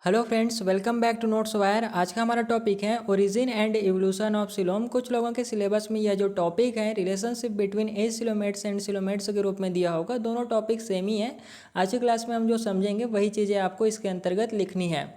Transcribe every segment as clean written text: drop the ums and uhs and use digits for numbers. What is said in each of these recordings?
Hello friends, welcome back to Notes Wire. आज का हमारा टॉपिक है origin and evolution of coelom. कुछ लोगों के सिलेबस में यह जो टॉपिक है relationship between acoelomates and coelomates के रूप में दिया होगा। दोनों टॉपिक सेम ही है। आज की क्लास में हम जो समझेंगे वही चीज़ें आपको इसके अंतर्गत लिखनी है।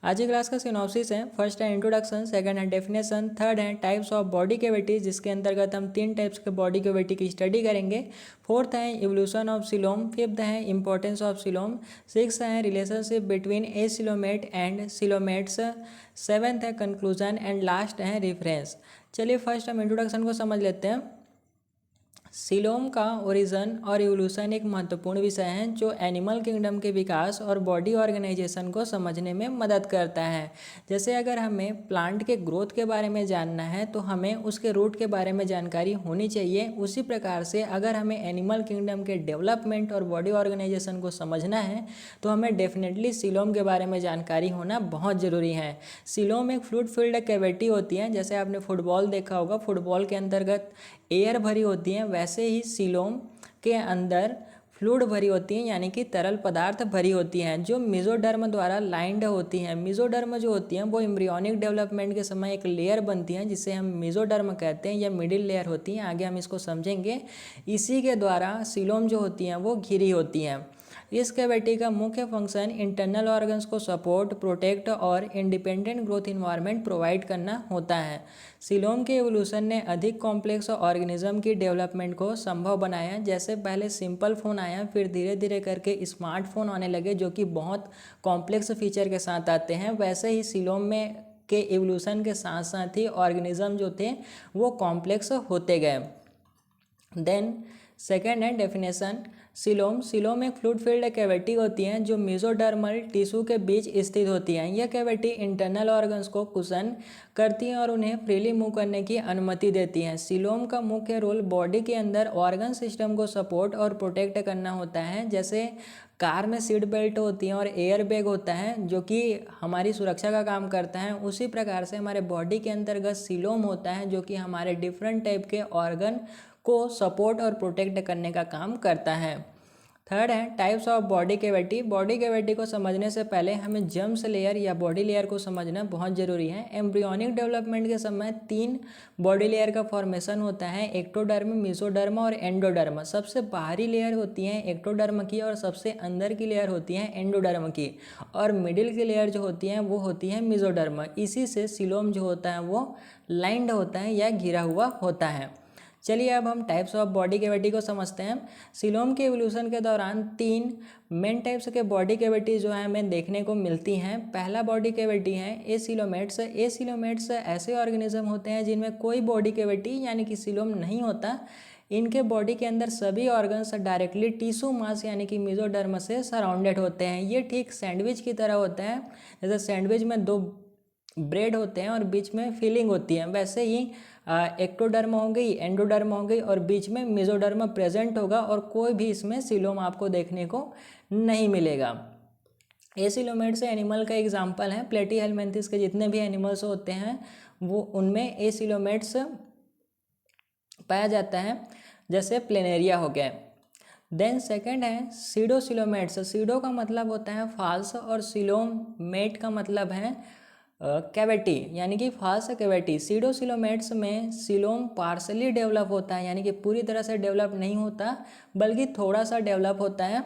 आज की क्लास का सिनॉप्सिस है। फर्स्ट है इंट्रोडक्शन, सेकंड है डेफिनेशन, थर्ड है टाइप्स ऑफ बॉडी कैविटीज जिसके अंतर्गत हम 3 टाइप्स के बॉडी कैविटी की स्टडी करेंगे। फोर्थ है इवोल्यूशन ऑफ सिलोम, फिफ्थ है इंपॉर्टेंस ऑफ सिलोम, सिक्स है relationship between A coelomate and coelomates, seventh है कंक्लूजन एंड लास्ट है रेफरेंस। चलिए फर्स्ट हम इंट्रोडक्शन को समझ लेते हैं। सिलोम का ओरिजिन और इवोल्यूशन एक महत्वपूर्ण विषय है जो एनिमल किंगडम के विकास और बॉडी ऑर्गेनाइजेशन को समझने में मदद करता है। जैसे अगर हमें प्लांट के ग्रोथ के बारे में जानना है तो हमें उसके रूट के बारे में जानकारी होनी चाहिए। उसी प्रकार से अगर हमें एनिमल किंगडम के डेवलपमेंट और बॉडी ऑर्गेनाइजेशन को समझना है तो हमें डेफिनेटली सिलोम के बारे में जानकारी होना बहुत ज़रूरी है। सिलोम एक फ्लूइड फिल्ड कैविटी होती है। जैसे आपने फुटबॉल देखा होगा, फुटबॉल के अंतर्गत एयर भरी होती है, वैसे ही सिलोम के अंदर फ्लूइड भरी होती हैं, यानी कि तरल पदार्थ भरी होती हैं जो मेसोडर्म द्वारा लाइंड होती हैं। मेसोडर्म जो होती हैं वो एम्ब्रियोनिक डेवलपमेंट के समय एक लेयर बनती हैं जिसे हम मेसोडर्म कहते हैं या मिडिल लेयर होती हैं। आगे हम इसको समझेंगे। इसी के द्वारा सिलोम जो होती हैं वो घिरी होती हैं। इस कैविटी का मुख्य फंक्शन इंटरनल ऑर्गन्स को सपोर्ट, प्रोटेक्ट और इंडिपेंडेंट ग्रोथ इन्वायरमेंट प्रोवाइड करना होता है। सिलोम के एवोल्यूशन ने अधिक कॉम्प्लेक्स ऑर्गेनिज्म की डेवलपमेंट को संभव बनाया। जैसे पहले सिंपल फ़ोन आया, फिर धीरे धीरे करके स्मार्टफोन आने लगे जो कि बहुत कॉम्प्लेक्स फीचर के साथ आते हैं। वैसे ही सिलोम में के एवोल्यूशन के साथ साथ ही ऑर्गेनिज्म जो थे वो कॉम्प्लेक्स होते गए। देन सेकेंड है डेफिनेशन। सिलोम एक फ्लूइड फिल्ड कैविटी होती है जो मेसोडर्मल टिश्यू के बीच स्थित होती है। यह कैविटी इंटरनल ऑर्गन्स को कुशन करती है और उन्हें फ्रीली मूव करने की अनुमति देती है। सिलोम का मुख्य रोल बॉडी के अंदर ऑर्गन सिस्टम को सपोर्ट और प्रोटेक्ट करना होता है। जैसे कार में सीट बेल्ट होती है और एयर बैग होता है जो कि हमारी सुरक्षा का काम करता है, उसी प्रकार से हमारे बॉडी के अंतर्गत सिलोम होता है जो कि हमारे डिफरेंट टाइप के ऑर्गन को सपोर्ट और प्रोटेक्ट करने का काम करता है। थर्ड है types of body cavity. Body cavity को समझने से पहले हमें जर्म्स लेयर या बॉडी लेयर को समझना बहुत ज़रूरी है। एम्ब्रियोनिक डेवलपमेंट के समय 3 बॉडी लेयर का फॉर्मेशन होता है, एक्टोडर्म, मेसोडर्म और एंडोडर्म। सबसे बाहरी लेयर होती है एक्टोडर्म की और सबसे अंदर की लेयर होती है एंडोडर्म की, और मिडिल की लेयर जो होती है वो होती है मेसोडर्म। इसी से सिलोम जो होता है वो लाइंड होता है या घिरा हुआ होता है। चलिए अब हम टाइप्स ऑफ बॉडी कैविटी को समझते हैं। सिलोम के एवोल्यूशन के दौरान 3 मेन टाइप्स के बॉडी कैविटी जो है हमें देखने को मिलती हैं। पहला बॉडी कैविटी है एसिलोमेट्स। एसिलोमेट्स ऐसे ऑर्गेनिज्म होते हैं जिनमें कोई बॉडी कैविटी यानी कि सिलोम नहीं होता। इनके बॉडी के अंदर सभी ऑर्गन्स डायरेक्टली टिश्यू मास यानी कि मेसोडर्म से सराउंडेड होते हैं। ये ठीक सैंडविच की तरह होता है। जैसे सैंडविच में 2 ब्रेड होते हैं और बीच में फिलिंग होती है, वैसे ही एक्टोडर्म हो गई, एंडोडर्म हो गई और बीच में मेसोडर्म प्रेजेंट होगा और कोई भी इसमें सिलोम आपको देखने को नहीं मिलेगा। एसिलोमेट्स एनिमल का एग्जाम्पल है। प्लेटीहेल्मिन्थस के जितने भी एनिमल्स होते हैं वो उनमें एसिलोमेट्स पाया जाता है, जैसे प्लेनेरिया हो गया। देन सेकंड है सीडोसिलोमेट्स। सीडो का मतलब होता है फाल्स और सिलोमेट का मतलब है कैविटी यानी कि फाल्स कैविटी। सीडोसिलोमेट्स में सिलोम पार्सली डेवलप होता है, यानी कि पूरी तरह से डेवलप नहीं होता बल्कि थोड़ा सा डेवलप होता है।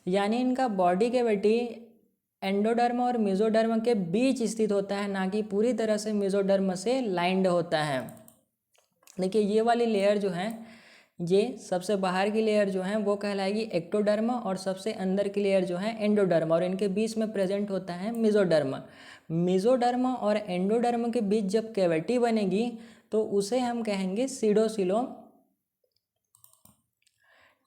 यानी इनका बॉडी कैविटी एंडोडर्म और मेसोडर्म के बीच स्थित होता है, ना कि पूरी तरह से मेसोडर्म से लाइंड होता है। देखिए ये वाली लेयर जो है, ये सबसे बाहर की लेयर जो है वो कहलाएगी एक्टोडर्म और सबसे अंदर की लेयर जो है एंडोडर्म, और इनके बीच में प्रेजेंट होता है मेसोडर्म। मेसोडर्म और एंडोडर्म के बीच जब कैविटी बनेगी तो उसे हम कहेंगे सीडोसिलोम।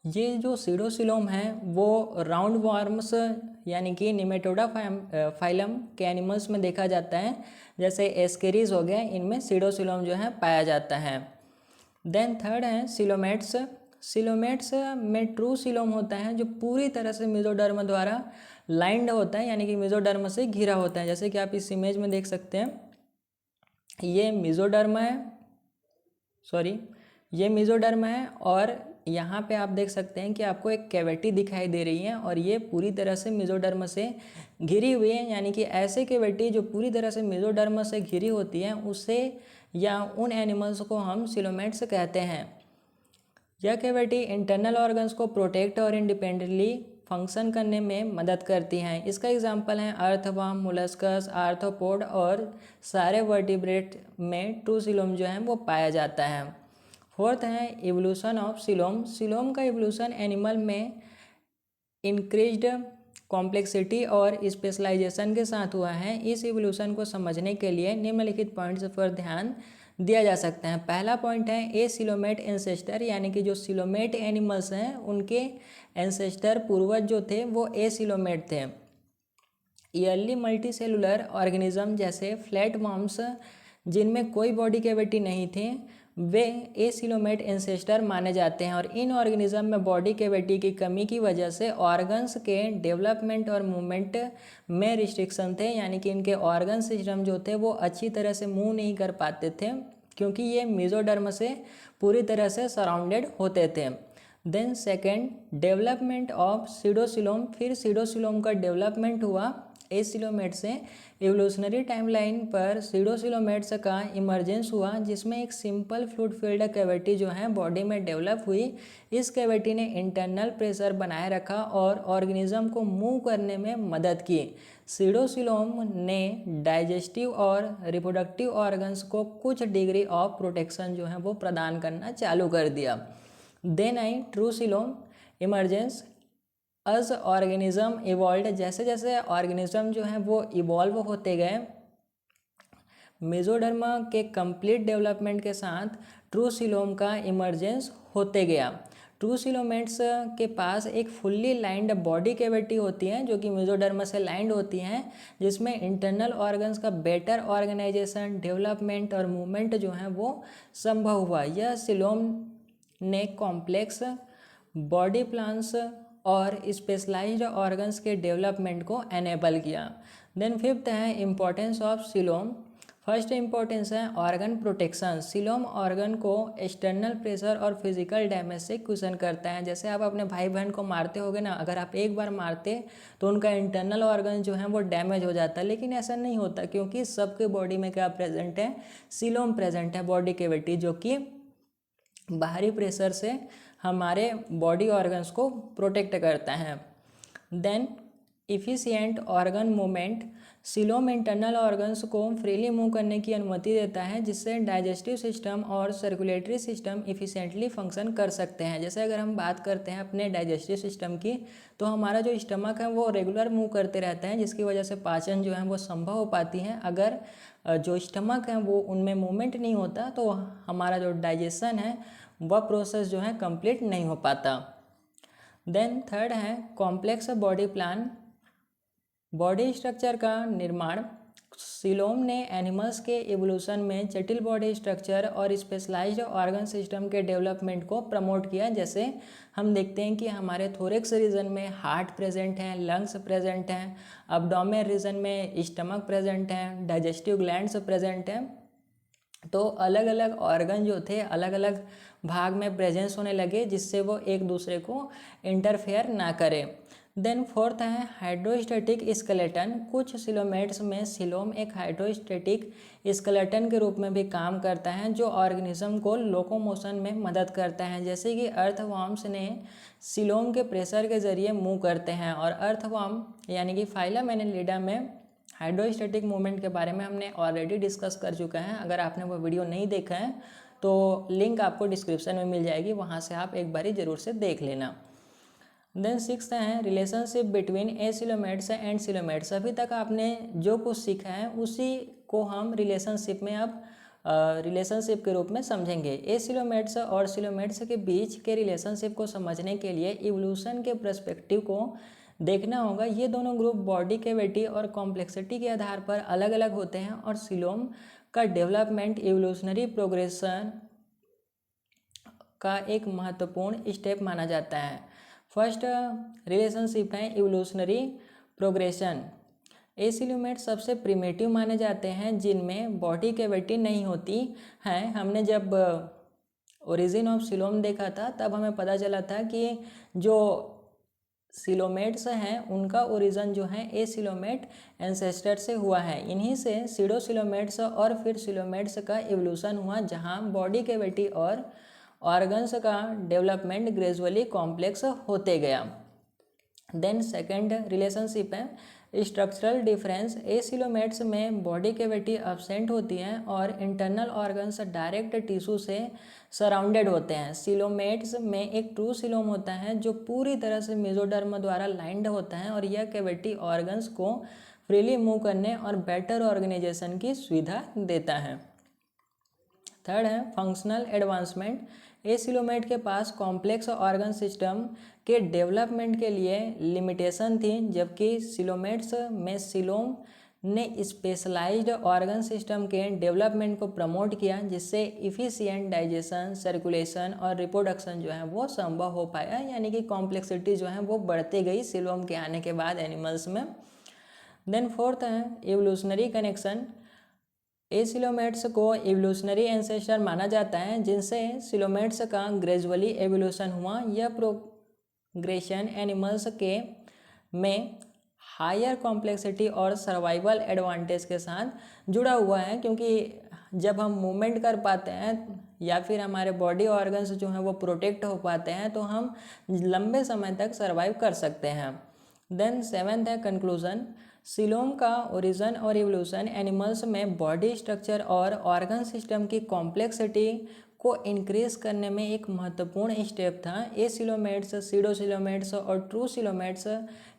ये जो सीडोसिलोम है वो राउंड वॉर्म्स यानी कि निमेटोडा फाइलम के एनिमल्स में देखा जाता है, जैसे एस्केरीज हो गया, इनमें सीडोसिलोम जो है पाया जाता है। देन थर्ड है सिलोमेट्स। सिलोमेट्स में ट्रू सिलोम होता है जो पूरी तरह से मेसोडर्म द्वारा लाइंड होता है, यानी कि मेसोडर्म से घिरा होता है। जैसे कि आप इस इमेज में देख सकते हैं, ये मेसोडर्म है, ये मेसोडर्म है और यहाँ पे आप देख सकते हैं कि आपको एक कैविटी दिखाई दे रही है और ये पूरी तरह से मेसोडर्म से घिरी हुई है, यानी कि ऐसे कैविटी जो पूरी तरह से मेसोडर्म से घिरी होती है उसे या उन एनिमल्स को हम सिलोमेट्स कहते हैं। यह कैविटी इंटरनल ऑर्गन्स को प्रोटेक्ट और इंडिपेंडेंटली फंक्शन करने में मदद करती हैं। इसका एग्जांपल है अर्थवर्म, मोलस्कस, आर्थ्रोपोड और सारे वर्टिब्रेट में ट्रू सिलोम जो है वो पाया जाता है। फोर्थ है इवोल्यूशन ऑफ सिलोम। सिलोम का इवोल्यूशन एनिमल में इंक्रीज्ड कॉम्प्लेक्सिटी और स्पेशलाइजेशन के साथ हुआ है। इस इवोल्यूशन को समझने के लिए निम्नलिखित पॉइंट्स पर ध्यान दिया जा सकता है। पहला पॉइंट है ए सिलोमेट एंसेस्टर, यानी कि जो सिलोमेट एनिमल्स हैं उनके एंसेस्टर पूर्वज जो थे वो ए सिलोमेट थे। ईयरली मल्टी सेलुलर ऑर्गेनिज्म जैसे फ्लैट वर्म्स जिनमें कोई बॉडी कैविटी नहीं थी वे एसिलोमेट एंसेस्टर माने जाते हैं और इन ऑर्गेनिज्म में बॉडी कैविटी की कमी की वजह से ऑर्गन्स के डेवलपमेंट और मूवमेंट में रिस्ट्रिक्शन थे, यानी कि इनके ऑर्गन सिस्टम जो थे वो अच्छी तरह से मूव नहीं कर पाते थे क्योंकि ये मेसोडर्म से पूरी तरह से सराउंडेड होते थे। Then second development of pseudocoelom, फिर सीडोसिलोम का डेवलपमेंट हुआ एसिलोमेट से। इवोल्यूशनरी टाइमलाइन पर सीडोसिलोमेट्स का इमर्जेंस हुआ जिसमें एक सिंपल फ्लूइड फिल्ड कैविटी जो है बॉडी में डेवलप हुई। इस कैविटी ने इंटरनल प्रेशर बनाए रखा और ऑर्गेनिज्म को मूव करने में मदद की। सीडोसिलोम ने डाइजेस्टिव और रिप्रोडक्टिव ऑर्गन्स को कुछ डिग्री ऑफ प्रोटेक्शन जो है वो प्रदान करना चालू कर दिया। Then I true coelom emergence as organism evolve, जैसे जैसे ऑर्गेनिज्म जो है वो इवॉल्व होते गए मेसोडर्म के कंप्लीट डेवलपमेंट के साथ ट्रू सिलोम का इमरजेंस होते गया। ट्रू सिलोमेट्स के पास एक फुल्ली लाइंड बॉडी कैविटी होती है जो कि मेसोडर्म से लाइंड होती हैं, जिसमें इंटरनल ऑर्गन्स का बेटर ऑर्गेनाइजेशन, डेवलपमेंट और मूवमेंट जो है वो संभव हुआ। यह सिलोम ने कॉम्प्लेक्स बॉडी प्लान्स और स्पेशलाइज्ड ऑर्गन्स के डेवलपमेंट को एनेबल किया। देन फिफ्थ है importance of coelom. First importance है ऑर्गन प्रोटेक्शन। सिलोम ऑर्गन को एक्सटर्नल प्रेशर और फिजिकल डैमेज से क्वेश्चन करता है। जैसे आप अपने भाई बहन को मारते होगे ना, अगर आप एक बार मारते तो उनका इंटरनल ऑर्गन जो है वो डैमेज हो जाता है, लेकिन ऐसा नहीं होता क्योंकि सबके बॉडी में क्या प्रेजेंट है, सिलोम प्रेजेंट है बॉडी कैविटी, जो कि बाहरी प्रेशर से हमारे बॉडी ऑर्गन्स को प्रोटेक्ट करता है। Then efficient organ movement. Coelom internal organs को फ्रीली मूव करने की अनुमति देता है जिससे डाइजेस्टिव सिस्टम और सर्कुलेटरी सिस्टम इफिशिएंटली फंक्शन कर सकते हैं। जैसे अगर हम बात करते हैं अपने डाइजेस्टिव सिस्टम की, तो हमारा जो स्टमक है वो रेगुलर मूव करते रहते हैं जिसकी वजह से पाचन जो है वो संभव हो पाती है। अगर जो स्टमक है वो उनमें मूवमेंट नहीं होता तो हमारा जो डाइजेशन है वह प्रोसेस जो है कंप्लीट नहीं हो पाता। देन थर्ड है complex body plan. Body structure का निर्माण। सिलोम ने एनिमल्स के इवोल्यूशन में जटिल बॉडी स्ट्रक्चर और स्पेशलाइज्ड ऑर्गन सिस्टम के डेवलपमेंट को प्रमोट किया। जैसे हम देखते हैं कि हमारे थोरेक्स रीजन में हार्ट प्रेजेंट है, लंग्स प्रेजेंट हैं, अब्डोमेन रीजन में स्टमक प्रेजेंट है, डाइजेस्टिव ग्लैंड्स प्रेजेंट हैं। तो अलग अलग ऑर्गन जो थे अलग अलग भाग में प्रेजेंस होने लगे जिससे वो एक दूसरे को इंटरफेयर ना करे। देन फोर्थ है हाइड्रोस्टैटिक स्केलेटन। कुछ सिलोमेट्स में सिलोम एक हाइड्रोस्टैटिक स्केलेटन के रूप में भी काम करता है जो ऑर्गेनिज्म को लोकोमोशन में मदद करता है। जैसे कि अर्थवर्म्स ने सिलोम के प्रेशर के जरिए मूव करते हैं और अर्थवर्म यानी कि फाइलम एनेलिडा में हाइड्रोस्टैटिक मूवमेंट के बारे में हमने ऑलरेडी डिस्कस कर चुका है। अगर आपने वो वीडियो नहीं देखा है तो लिंक आपको डिस्क्रिप्शन में मिल जाएगी, वहाँ से आप एक बारी ज़रूर से देख लेना। देन सिक्स्थ है relationship between acoelomates and coelomates. अभी तक आपने जो कुछ सीखा है उसी को हम रिलेशनशिप में अब रिलेशनशिप के रूप में समझेंगे। एसिलोमेट्स और सिलोमेट्स के बीच के रिलेशनशिप को समझने के लिए इवोल्यूशन के पर्सपेक्टिव को देखना होगा। ये दोनों ग्रुप बॉडी कैविटी और कॉम्प्लेक्सिटी के आधार पर अलग अलग होते हैं और सिलोम का डेवलपमेंट इवोल्यूशनरी प्रोग्रेशन का एक महत्वपूर्ण स्टेप माना जाता है। फर्स्ट रिलेशनशिप है इवोल्यूशनरी प्रोग्रेशन। एसिलोमेट सबसे प्रिमिटिव माने जाते हैं जिनमें बॉडी कैविटी नहीं होती है। हमने जब ओरिजिन ऑफ सिलोम देखा था, तब हमें पता चला था कि जो सिलोमेट्स हैं उनका ओरिजिन जो है एसिलोमेट एंसेस्टर से हुआ है। इन्हीं से सीडोसिलोमेट्स और फिर सिलोमेट्स का इवोल्यूशन हुआ, जहां बॉडी कैविटी और ऑर्गन्स का डेवलपमेंट ग्रेजुअली कॉम्प्लेक्स होते गया। देन सेकंड रिलेशनशिप है स्ट्रक्चरल डिफरेंस। एसिलोमेट्स में बॉडी कैविटी एब्सेंट होती है और इंटरनल ऑर्गन्स डायरेक्ट टिश्यू से सराउंडेड होते हैं। सिलोमेट्स में एक ट्रू सिलोम होता है जो पूरी तरह से मेसोडर्म द्वारा लाइंड होता है और यह कैविटी ऑर्गन्स को फ्रीली मूव करने और बेटर ऑर्गेनाइजेशन की सुविधा देता है। थर्ड है फंक्शनल एडवांसमेंट। एसिलोमेट के पास कॉम्प्लेक्स ऑर्गन सिस्टम के डेवलपमेंट के लिए लिमिटेशन थी, जबकि सिलोमेट्स में सिलोम ने स्पेशलाइज्ड ऑर्गन सिस्टम के डेवलपमेंट को प्रमोट किया, जिससे इफ़िशिएंट डाइजेशन, सर्कुलेशन और रिप्रोडक्शन जो है वो संभव हो पाया। यानी कि कॉम्प्लेक्सिटी जो है वो बढ़ती गई सिलोम के आने के बाद एनिमल्स में। देन फोर्थ है एवोल्यूशनरी कनेक्शन। एसिलोमेट्स को एवोल्यूशनरी एंसेस्टर माना जाता है, जिनसे सिलोमेट्स का ग्रेजुअली एवोल्यूशन हुआ। यह प्रोग्रेशन एनिमल्स के में हायर कॉम्प्लेक्सिटी और सर्वाइवल एडवांटेज के साथ जुड़ा हुआ है, क्योंकि जब हम मूवमेंट कर पाते हैं या फिर हमारे बॉडी ऑर्गन्स जो हैं वो प्रोटेक्ट हो पाते हैं तो हम लंबे समय तक सर्वाइव कर सकते हैं। देन सेवेंथ है कंक्लूजन। सिलोम का ओरिजिन और इवोल्यूशन एनिमल्स में बॉडी स्ट्रक्चर और ऑर्गन सिस्टम की कॉम्प्लेक्सिटी को इंक्रीज करने में एक महत्वपूर्ण स्टेप था। एसिलोमेट्स, सीडोसिलोमेट्स और ट्रू सिलोमेट्स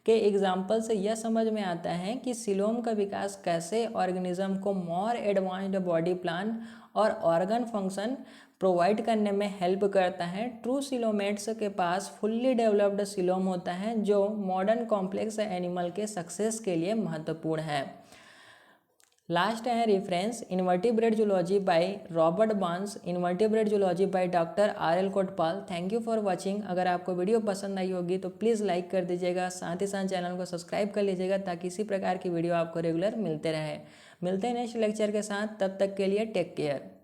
के एग्जाम्पल से यह समझ में आता है कि सिलोम का विकास कैसे ऑर्गेनिज्म को मोर एडवांस्ड बॉडी प्लान और ऑर्गन फंक्शन प्रोवाइड करने में हेल्प करता है। ट्रू सिलोमेट्स के पास फुल्ली डेवलप्ड सिलोम होता है, जो मॉडर्न कॉम्प्लेक्स एनिमल के सक्सेस के लिए महत्वपूर्ण है। लास्ट है reference invertebrate zoology by Robert Barnes, invertebrate zoology by doctor RL Kotpal. Thank you for watching. अगर आपको वीडियो पसंद आई होगी तो प्लीज़ लाइक कर दीजिएगा, साथ ही साथ चैनल को सब्सक्राइब कर लीजिएगा ताकि इसी प्रकार की वीडियो आपको रेगुलर मिलते रहे। मिलते हैं नेक्स्ट लेक्चर के साथ, तब तक के लिए टेक केयर।